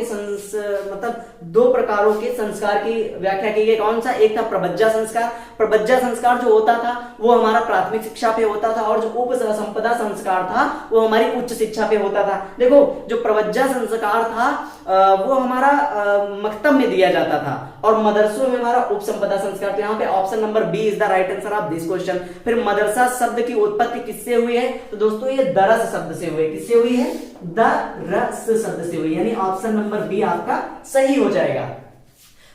S1: के संस्कार की व्याख्या की गई। कौन सा? एक था प्रबज्जा संस्कार। प्रबज्जा संस्कार जो होता था वो हमारा प्राथमिक शिक्षा पे होता था और जो उपसंपदा संस्कार था वो हमारी उच्च शिक्षा पे होता था। देखो जो प्रबज्जा संस्कार था वो हमारा मकतब में दिया जाता था और मदरसों में हमारा उपसंपदा संस्कार। तो यहाँ पे option number B is the right answer of this question. फिर मदरसा शब्द की उत्पत्ति किससे हुई है? तो दोस्तों ये दरस शब्द से हुई। किससे हुई है? दरस शब्द से हुई, यानी ऑप्शन नंबर बी आपका सही हो जाएगा।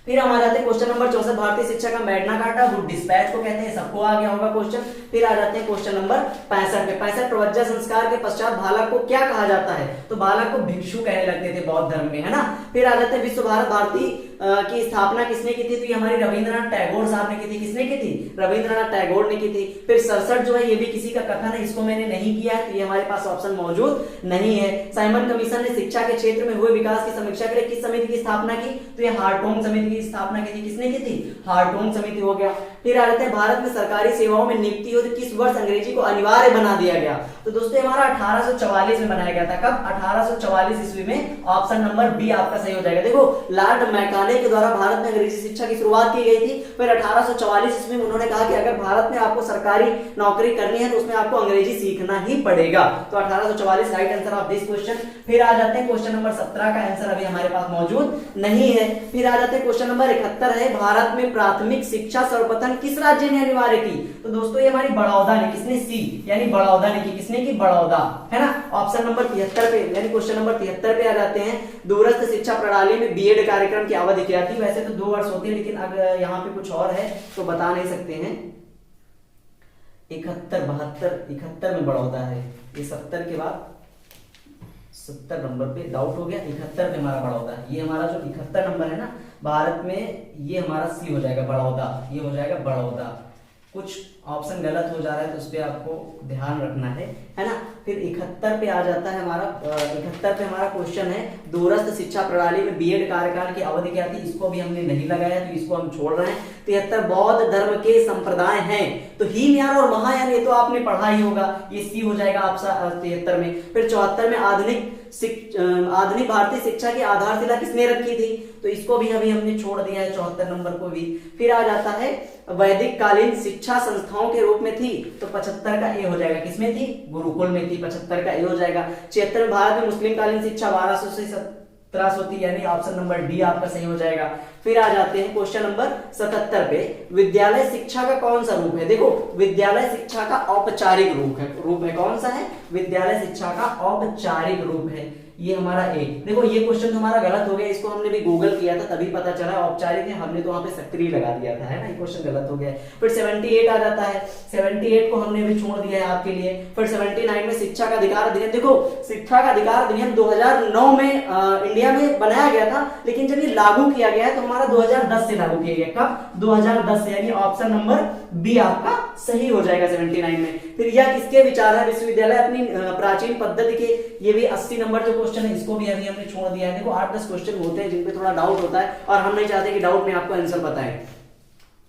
S1: फिर हम आ जाते हैं क्वेश्चन नंबर 64, भारतीय शिक्षा का मैग्ना कार्टा वुड डिस्पैच को कहते हैं, सबको आ गया होगा क्वेश्चन। फिर आ जाते हैं क्वेश्चन नंबर 65 पे। 65 प्रवज्जा संस्कार के पश्चात बालक को क्या कहा जाता है? तो बालक को भिक्षु कहने लगते थे बौद्ध धर्म में, है ना। फिर आ जाते हैं विश्व भारत भारती की स्थापना किसने की थी? तो ये हमारी रविंद्रनाथ टैगोर साहब ने की थी। किसने की थी? रविंद्रनाथ टैगोर ने की थी। फिर 67 जो है ये भी किसी का कथन है, इसको मैंने नहीं किया है तो ये हमारे पास ऑप्शन मौजूद नहीं है। साइमन कमीशन ने शिक्षा के क्षेत्र में हुए विकास की समीक्षा के लिए किस समिति की स्थापना की? तो ये हार्टोंग समिति की स्थापना की थी। किसने की थी? हार्टोंग समिति हो गया। फिर आ जाते हैं भारत में सरकारी सेवाओं में नियुक्ति हो तो किस वर्ष अंग्रेजी को अनिवार्य बना दिया गया? तो दोस्तों हमारा 1844 में बनाया गया था। कब? 1844 ईस्वी में। ऑप्शन नंबर बी आपका सही हो जाएगा। देखो लॉर्ड मैकाले के द्वारा भारत में अंग्रेजी शिक्षा की शुरुआत की गई थी। फिर 1844 ईस्वी में उन्होंने कहा कि अगर भारत में आपको सरकारी नौकरी करनी है तो उसमें आपको अंग्रेजी सीखना ही पड़ेगा। तो 1844 right answer of this question. फिर आ जाते हैं क्वेश्चन नंबर 17 का आंसर अभी हमारे पास मौजूद नहीं है। फिर आ जाते हैं क्वेश्चन नंबर 71 है, भारत में प्राथमिक शिक्षा सर्वप्रथम किस राज्य ने अनिवार्य की? तो दोस्तों ये हमारी बड़ौदा ने। किसने? सी, यानी बड़ौदा ने की। किसने की? बड़ौदा, है ना। ऑप्शन नंबर 73 पे, यानी क्वेश्चन नंबर 73 पे आ जाते हैं, दूरस्थ शिक्षा प्रणाली में बीएड कार्यक्रम की अवधि क्या थी? वैसे तो 2 वर्ष होती है लेकिन अगर यहाँ पे कुछ और है तो बता नहीं सकते हैं। 71 में बड़ौदा है, ये 70 के बाद 70 नंबर पे डाउट हो गया, 71 पे हमारा बड़ौदा है। ये हमारा जो 71 नंबर है ना भारत में, ये हमारा सी हो जाएगा बड़ौदा, ये हो जाएगा बड़ौदा। कुछ ऑप्शन गलत हो जा रहा है तो उस पर आपको ध्यान रखना है ना। फिर 71 पे आ जाता है हमारा 71 पे हमारा क्वेश्चन है, दूरस्थ शिक्षा प्रणाली में बीएड कार्यकाल की अवधि क्या थी? इसको भी हमने नहीं लगाया तो इसको हम छोड़ रहे हैं। 73 बौद्ध धर्म के संप्रदाय हैं तो हीनयान और महायान ये तो आपने पढ़ा ही होगा, ये सी हो जाएगा आपका 73 में। फिर 74 में आधुनिक भारतीय शिक्षा की आधारशिला किसने रखी थी? तो इसको भी अभी हमने छोड़ दिया है 74 नंबर को भी। फिर आ जाता है वैदिक कालीन शिक्षा संस्थाओं के रूप में थी तो 75 का ए हो जाएगा। किसमें थी? गुरुकुल में थी, 75 का ए हो जाएगा। 76 में भारत में मुस्लिम कालीन शिक्षा 1200 से 1700 थी, यानी ऑप्शन नंबर डी आपका सही हो जाएगा। फिर आ जाते हैं क्वेश्चन नंबर 77 पे, विद्यालय शिक्षा का कौन सा रूप है? देखो विद्यालय शिक्षा का औपचारिक रूप है कौन सा है? विद्यालय शिक्षा का औपचारिक रूप है, ये हमारा ए। देखो ये क्वेश्चन तो हमारा गलत हो गया, इसको हमने भी गूगल किया था तभी पता चला औपचारिक है, हमने तो वहां पे सक्रिय लगा दिया था, है ना। ये क्वेश्चन गलत हो गया। फिर 78 आ जाता है, 78 को हमने भी छोड़ दिया है आपके लिए। फिर 79 में शिक्षा का अधिकार अधिनियम, देखो शिक्षा का अधिकार अधिनियम 2009 में इंडिया में बनाया गया था, लेकिन जब ये लागू किया गया तो हमारा हमारा 2010 से लागू किया गया। कब? 2010 से, यानी ऑप्शन नंबर बी आपका सही हो जाएगा 79 में। फिर यह किसके विचार है? विश्वविद्यालय अपनी प्राचीन पद्धति के, ये भी 80 नंबर जो क्वेश्चन है इसको भी अभी हमने छोड़ दिया है। देखो 8-10 क्वेश्चन होते हैं जिनपे थोड़ा डाउट होता है और हम नहीं चाहते कि डाउट में आपको आंसर बताएं।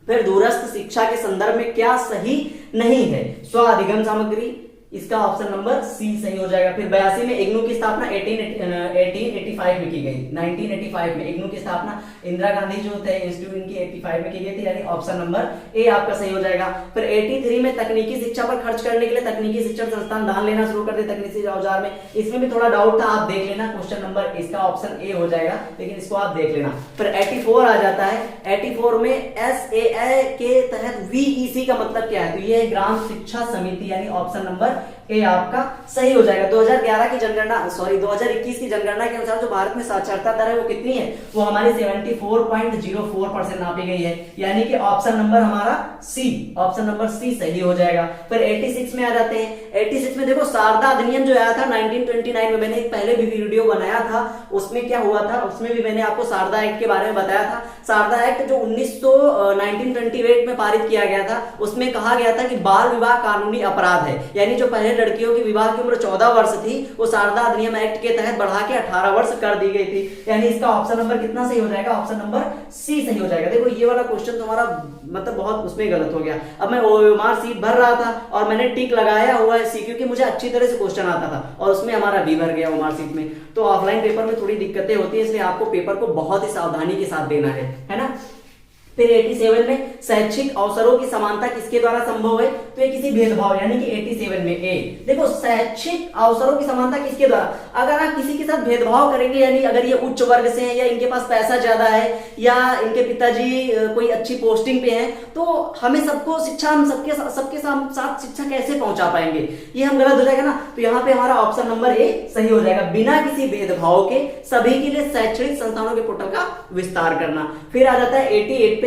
S1: फिर दूरस्थ शिक्षा के संदर्भ में क्या सही नहीं है? स्व अधिगम सामग्री, इसका ऑप्शन नंबर सी सही हो जाएगा। फिर 82 में इग्नू की स्थापना 1885 में की गई। 1985 में इग्नू की स्थापना इंदिरा गांधी जो थे इंस्टीट्यूट इनकी 85 में की गई थी, यानी ऑप्शन नंबर ए आपका सही हो जाएगा। फिर 83 में तकनीकी शिक्षा पर खर्च करने के लिए तकनीकी शिक्षण संस्थान दान लेना शुरू कर दे तकनीकी औजार में। इसमें भी थोड़ा डाउट था, आप देख लेना, क्वेश्चन नंबर इसका ऑप्शन ए हो जाएगा, लेकिन इसको आप देख लेना। फिर 84 आ जाता है। 84 में SAA के तहत VEC का मतलब क्या है? तो ये ग्राम शिक्षा समिति, यानी ऑप्शन नंबर ए आपका सही हो जाएगा। 2011 की जनगणना 2021 की जनगणना के अनुसार जो भारत में साक्षरता दर है वो कितनी है? वो हमारी 74.04% नापी गई है, यानी कि ऑप्शन नंबर हमारा सी, ऑप्शन नंबर सी सही हो जाएगा। फिर 86 में आ जाते हैं। 86 में देखो शारदा अधिनियम जो आया था 1929 में, मैंने एक पहले भी वीडियो बनाया था, उसमें क्या हुआ था, उसमें भी मैंने आपको शारदा एक्ट के बारे में बताया था। शारदा एक्ट जो 1928 में पारित किया गया था, उसमें कहा गया था कि बाल विवाह कानूनी अपराध है, यानी जो पहले लड़कियों की विवाह की उम्र 14 वर्ष थी वो शारदा अधिनियम एक्ट के तहत बढ़ा के 18 वर्ष कर दी गई थी, यानी इसका ऑप्शन नंबर कितना सही हो जाएगा? ऑप्शन नंबर सी सही हो जाएगा। देखो ये वाला क्वेश्चन तुम्हारा मतलब बहुत उसमें गलत हो गया। अब मैं ओएमआर सीट भर रहा था और मैंने टिक लगाया हुआ है सी, क्योंकि मुझे अच्छी तरह से क्वेश्चन आता था और उसमें हमारा बी भर गया ओएमआर सीट में। तो ऑफलाइन पेपर में थोड़ी दिक्कतें होती है, इसलिए आपको पेपर को बहुत ही सावधानी के साथ देना है ना। फिर 87 में शैक्षिक अवसरों की समानता किसके द्वारा संभव है? तो ये किसी भेदभाव, यानी कि 87 में ए। देखो शैक्षिक अवसरों की समानता किसके द्वारा? अगर आप किसी के साथ भेदभाव करेंगे, यानी अगर ये उच्च वर्ग से हैं या इनके पास पैसा ज्यादा है या इनके पिताजी कोई अच्छी पोस्टिंग पे हैं, तो हमें सबको शिक्षा, हम सबके साथ शिक्षा कैसे पहुंचा पाएंगे? ये हम गलत हो जाएगा ना। तो यहाँ पे हमारा ऑप्शन नंबर ए सही हो जाएगा, बिना किसी भेदभाव के सभी के लिए शैक्षणिक संस्थानों के पोर्टल का विस्तार करना। फिर आ जाता है 88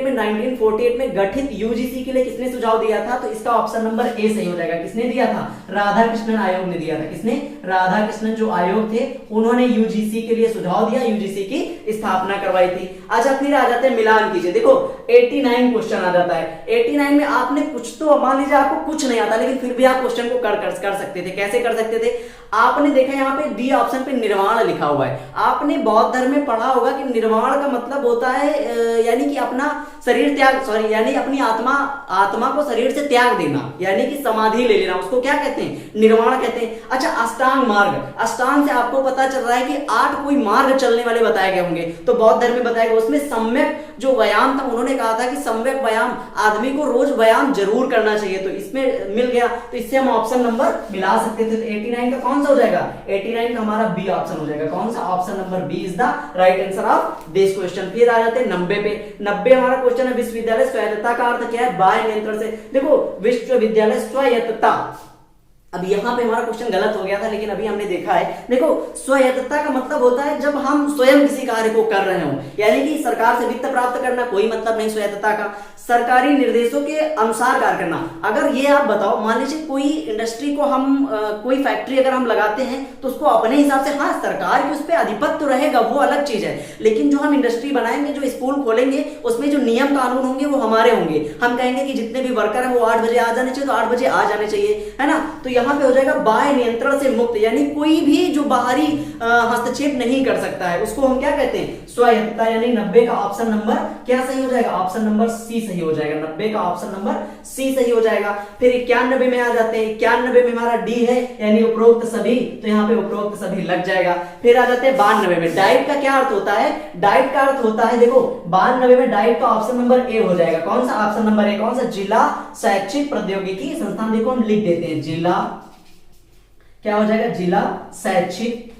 S1: में 1948 में गठित यूजीसी के लिए किसने सुझाव दिया था? तो इसका ऑप्शन नंबर ए सही हो जाएगा। किसने दिया था? राधाकृष्णन आयोग ने दिया था। किसने? राधाकृष्णन जो आयोग थे उन्होंने यूजीसी के लिए सुझाव दिया, यूजीसी की स्थापना करवाई थी। अच्छा फिर आ जाते हैं, मिलान कीजिए। देखो 89 क्वेश्चन आ जाता है। 89 में आपने कुछ तो, मान लीजिए आपको कुछ नहीं आता, लेकिन फिर भी आप क्वेश्चन को कर सकते थे। कैसे कर सकते थे? आपने देखा यहाँ पे डी ऑप्शन पे निर्वाण लिखा हुआ है। आपने बौद्ध धर्म में पढ़ा होगा कि निर्वाण का मतलब होता है यानी कि अपना शरीर त्याग, यानी अपनी आत्मा को शरीर से त्याग देना, यानी कि समाधि ले लेना, उसको क्या कहते हैं? निर्वाण कहते हैं। अच्छा अष्टांग मार्ग, अष्टांग से आपको पता चल रहा है कि 8 कोई मार्ग चलने वाले बताए गए होंगे, तो बौद्ध धर्म में बताया गया। उसमें सम्यक जो व्यायाम था, उन्होंने कहा था कि सम्यक व्यायाम, आदमी को रोज व्यायाम जरूर करना चाहिए, तो इसमें मिल गया। तो इससे हम ऑप्शन नंबर मिला सकते थे। तो 89 का कौन सा हो जाएगा? 89 का हमारा बी ऑप्शन हो जाएगा। कौन सा? Option number B is the right answer of this question. फिर आ जाते हैं 90 पे। 90 हमारा क्वेश्चन है, विश्वविद्यालय स्वायत्तता का अर्थ क्या है? बाह्य नियंत्रण से। देखो विश्वविद्यालय स्वायत्तता, अब यहां पे हमारा क्वेश्चन गलत हो गया था, लेकिन अभी हमने देखा है। देखो स्वायत्तता का मतलब होता है जब हम स्वयं किसी कार्य को कर रहे हो, यानी कि सरकार से वित्त प्राप्त करना, कोई मतलब नहीं स्वायत्तता का। सरकारी निर्देशों के अनुसार कार्य करना। अगर ये आप बताओ, मान लीजिए कोई इंडस्ट्री को हम कोई फैक्ट्री अगर हम लगाते हैं तो उसको अपने हिसाब से, हाँ सरकार की उस पर आधिपत्य रहेगा, वो अलग चीज है, लेकिन जो हम इंडस्ट्री बनाएंगे, जो स्कूल खोलेंगे, उसमें जो नियम कानून होंगे वो हमारे होंगे। हम कहेंगे कि जितने भी वर्कर हैं वो 8 बजे आ जाने चाहिए, तो 8 बजे आ जाने चाहिए, है ना। तो यहाँ पे हो जाएगा बाह्य नियंत्रण से मुक्त, यानी कोई भी जो बाहरी हस्तक्षेप नहीं कर सकता है, उसको हम क्या कहते हैं? स्वायत्तता। यानी 90 का ऑप्शन नंबर क्या सही हो जाएगा? ऑप्शन नंबर सी सही हो जाएगा। 90 का ऑप्शन नंबर सी सही हो जाएगा। फिर 91 में आ जाते हैं। 91 में हमारा डी है, यानी उपरोक्त सभी, तो यहाँ पे उपरोक्त सभी लग जाएगा। फिर आ जाते हैं 92 में। डाइट का क्या अर्थ होता है? डाइट का अर्थ होता है, देखो 92 में डाइट का ऑप्शन नंबर ए हो जाएगा। कौन सा? Option number A. कौन सा? जिला शैक्षिक प्रौद्योगिकी संस्थान। देखो हम लिख देते हैं, जिला क्या हो जाएगा? जिला शैक्षिक,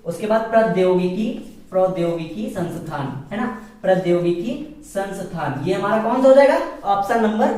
S1: उसके बाद प्रौद्योगिकी संस्थान, है ना, प्रौद्योगिकी संस्थान। ये हमारा कौन सा हो जाएगा? ऑप्शन नंबर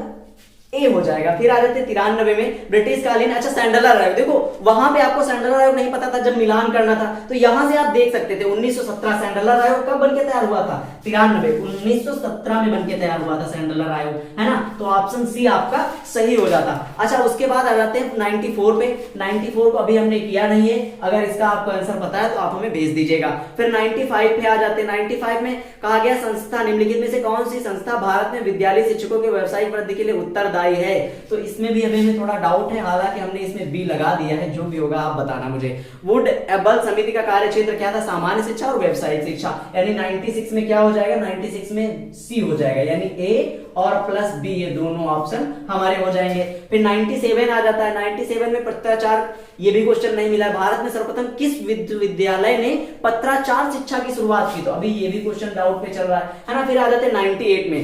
S1: ए हो जाएगा। फिर आ जाते 93 में ब्रिटिश कालीन, अच्छा सैंडलर आयोग, देखो वहां पे आपको सैंडलर आयोग नहीं पता था जब मिलान करना था, तो यहां से आप देख सकते थे 1917 सैंडलर आयोग कब बनके तैयार हुआ था, 1917 में बनके तैयार हुआ था सैंडलर आयोग, है ना। तो ऑप्शन सी आपका सही हो जाता। अच्छा उसके बाद आ जाते हैं 94 पे, 94 को अभी हमने किया नहीं है, अगर इसका आपको आंसर पता है तो आप हमें भेज दीजिएगा। फिर 95 पे आ जाते हैं। 95 में कहा गया संस्था निम्नलिखित में से कौन सी संस्था भारत में विद्यालय शिक्षकों के व्यावसायिक वृद्धि के लिए उत्तरदायी है, तो इसमें भी हमें थोड़ा डाउट है, हालांकि हमने इसमें बी लगा दिया है, जो भी होगा आप बताना मुझे। वुड एबल समिति का कार्य क्षेत्र क्या था, सामान्य शिक्षा और व्यावसायिक शिक्षा, यानी 96 में क्या हो जाएगा, 96 में सी हो जाएगा, यानी ए और प्लस बी ये दोनों ऑप्शन हमारे हो जाएंगे। फिर 97 आ जाता है। 97 में पत्राचार, ये भी क्वेश्चन नहीं मिला, भारत में सर्वप्रथम किस विद्यालय ने पत्राचार शिक्षा की शुरुआत की, तो अभी ये भी क्वेश्चन डाउट पे चल रहा है ना। फिर आ जाते हैं 98 में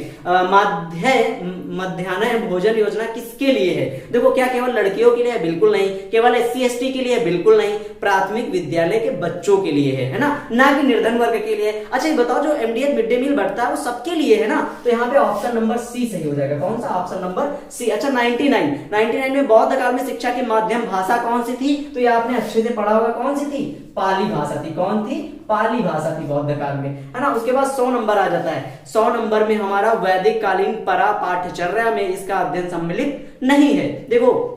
S1: मध्याह्न भोजन योजना किसके लिए है, देखो क्या केवल लड़कियों के लिए है, बिल्कुल नहीं, केवल SC ST के लिए है, बिल्कुल नहीं, प्राथमिक विद्यालय के बच्चों के लिए है ना कि निर्धन वर्ग के लिए। अच्छा ये बताओ जो MDH मिड डे मील बढ़ता है वो सबके लिए है ना, तो यहाँ पे ऑप्शन नंबर सी सही हो जाएगा। कौन सा, ऑप्शन नंबर सी। अच्छा 99 में बौद्ध काल में शिक्षा की माध्यम भाषा कौन सी थी, तो ये आपने अच्छे से पढ़ा होगा, कौन सी थी, पाली भाषा थी। कौन थी, पाली भाषा थी बौद्ध काल में, है ना। उसके बाद 100 नंबर आ जाता है। 100 नंबर में हमारा वैदिक कालीन परा पाठ्यचर्या में इसका अध्ययन सम्मिलित नहीं है। देखो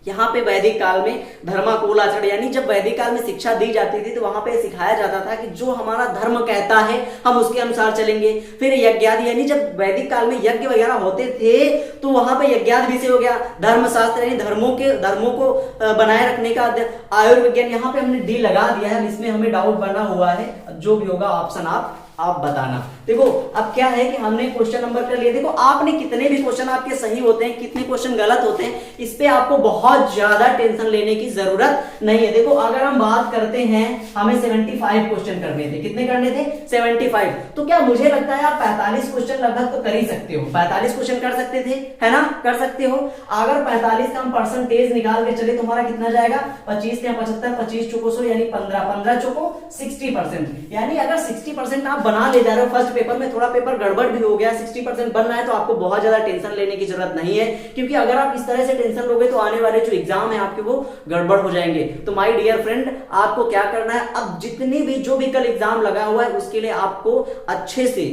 S1: यहाँ पे वैदिक काल में धर्माकूल आचरण, यानी जब वैदिक काल में शिक्षा दी जाती थी तो वहां पे सिखाया जाता था कि जो हमारा धर्म कहता है हम उसके अनुसार चलेंगे। फिर यज्ञादि, यानी जब वैदिक काल में यज्ञ वगैरह होते थे तो वहां पे यज्ञादि भी से हो गया, धर्मशास्त्र यानी धर्मों को बनाए रखने का, आयुर्विज्ञान, यहाँ पे हमने डी लगा दिया है, इसमें हमें डाउट बना हुआ है, जो भी होगा ऑप्शन आप बताना। देखो अब क्या है कि हमने क्वेश्चन नंबर कर लिया, देखो आपने कितने भी क्वेश्चन आपके सही होते हैं, कितने क्वेश्चन गलत होते हैं, इस पे आपको बहुत ज्यादा टेंशन लेने की जरूरत नहीं है। देखो अगर हम बात करते हैं, हमें 75 क्वेश्चन करने थे, कितने करने थे, 75, तो क्या मुझे लगता है आप 45 क्वेश्चन लगभग तो कर ही सकते हो, 45 क्वेश्चन कर सकते थे, है ना, कर सकते हो। अगर 45 का हम परसेंटेज निकाल के चले तुम्हारा कितना जाएगा, 25 या 75, 25 चुको 100 यानी 15 चुको 60%, यानी अगर 60% आप बना ले जा रहे हो फर्स्ट पेपर में, थोड़ा पेपर गड़बड़ भी हो गया, 60% बनना है तो आपको बहुत ज्यादा टेंशन लेने की जरूरत नहीं है, क्योंकि अगर आप इस तरह से टेंशन लोगे तो आने वाले जो एग्जाम है आपके वो गड़बड़ हो जाएंगे। तो माय डियर फ्रेंड, आपको क्या करना है, अब जितने भी जो भी कल एग्जाम लगा हुआ है उसके लिए आपको अच्छे से,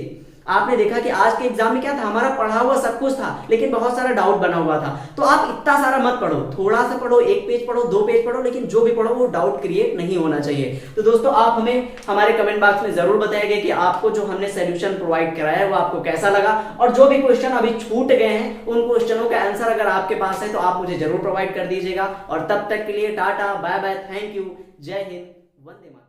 S1: आपने देखा कि आज के एग्जाम में क्या था, हमारा पढ़ा हुआ सब कुछ था लेकिन बहुत सारा डाउट बना हुआ था, तो आप इतना सारा मत पढ़ो, थोड़ा सा पढ़ो, 1 पेज पढ़ो, 2 पेज पढ़ो, लेकिन जो भी पढ़ो वो डाउट क्रिएट नहीं होना चाहिए। तो दोस्तों आप हमें हमारे कमेंट बॉक्स में जरूर बताइएगा कि आपको जो हमने सोल्यूशन प्रोवाइड कराया है वो आपको कैसा लगा, और जो भी क्वेश्चन अभी छूट गए हैं उन क्वेश्चनों का आंसर अगर आपके पास है तो आप मुझे जरूर प्रोवाइड कर दीजिएगा। और तब तक के लिए tata bye bye, thank you, जय हिंद, वंदे मातरम।